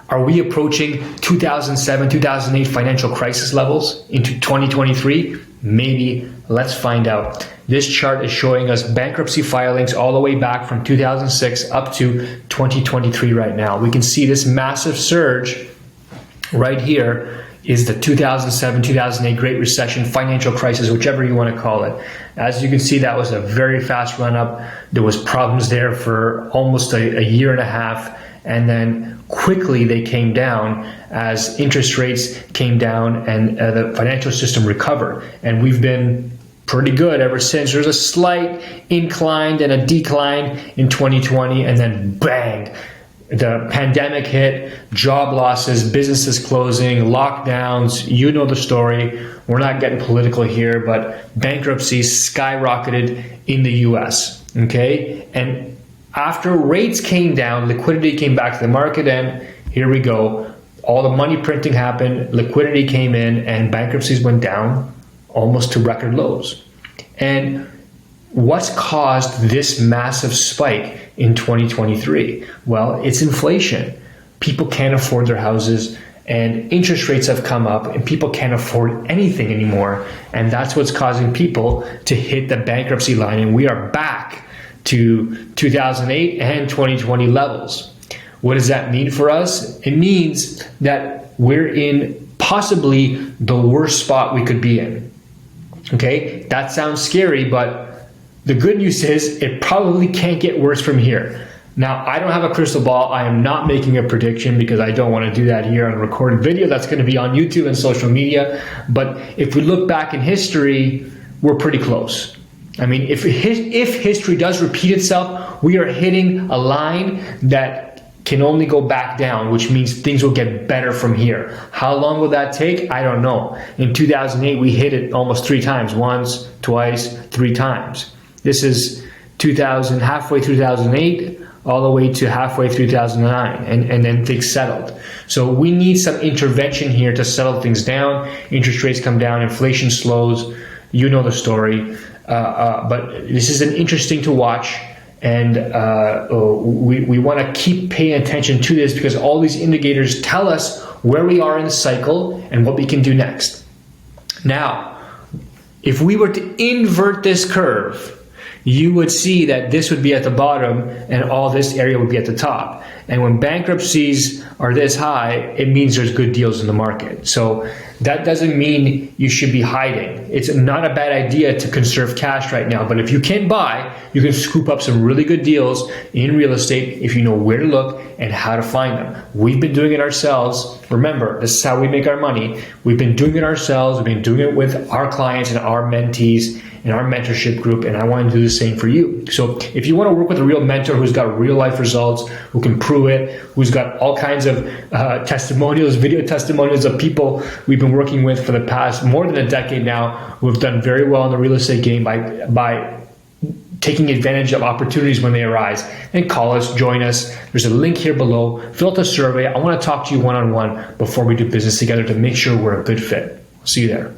Are we approaching 2007, 2008 financial crisis levels into 2023? Maybe. Let's find out. This chart is showing us bankruptcy filings all the way back from 2006 up to 2023 right now. We can see this massive surge right here is the 2007, 2008 Great Recession, financial crisis, whichever you want to call it. As you can see, that was a very fast run up. There was problems there for almost a year and a half, and then quickly they came down as interest rates came down and the financial system recovered. And we've been pretty good ever since. There's a slight incline and a decline in 2020, and then bang, the pandemic hit, job losses, businesses closing, lockdowns, you know the story. We're not getting political here, but bankruptcies skyrocketed in the US, okay? And after rates came down, liquidity came back to the market, and here we go. All the money printing happened, liquidity came in, and bankruptcies went down almost to record lows. And what's caused this massive spike in 2023? Well, it's inflation. People can't afford their houses, and interest rates have come up, and people can't afford anything anymore. And that's what's causing people to hit the bankruptcy line. And we are back to 2008 and 2020 levels. What does that mean for us? It means that we're in possibly the worst spot we could be in. Okay, that sounds scary, but the good news is it probably can't get worse from here. Now, I don't have a crystal ball. I am not making a prediction because I don't want to do that here on a recorded video. That's going to be on YouTube and social media. But if we look back in history, we're pretty close. I mean, if history does repeat itself, we are hitting a line that can only go back down, which means things will get better from here. How long will that take? I don't know. In 2008, we hit it almost 3 times, once, twice, 3 times. This is halfway through 2008, all the way to halfway through 2009, and then things settled. So we need some intervention here to settle things down. Interest rates come down, inflation slows, you know the story. But this is an interesting to watch. And we want to keep paying attention to this because all these indicators tell us where we are in the cycle and what we can do next. Now, if we were to invert this curve, you would see that this would be at the bottom and all this area would be at the top. And when bankruptcies are this high, it means there's good deals in the market. So that doesn't mean you should be hiding. It's not a bad idea to conserve cash right now, but if you can't buy, you can scoop up some really good deals in real estate if you know where to look and how to find them. We've been doing it ourselves. Remember, this is how we make our money. We've been doing it ourselves. We've been doing it with our clients and our mentees in our mentorship group, and I want to do the same for you. So if you want to work with a real mentor who's got real life results, who can prove it, who's got all kinds of testimonials, video testimonials of people we've been working with for the past more than a decade now, who have done very well in the real estate game by taking advantage of opportunities when they arise, then call us, join us. There's a link here below. Fill out the survey. I want to talk to you one-on-one before we do business together to make sure we're a good fit. See you there.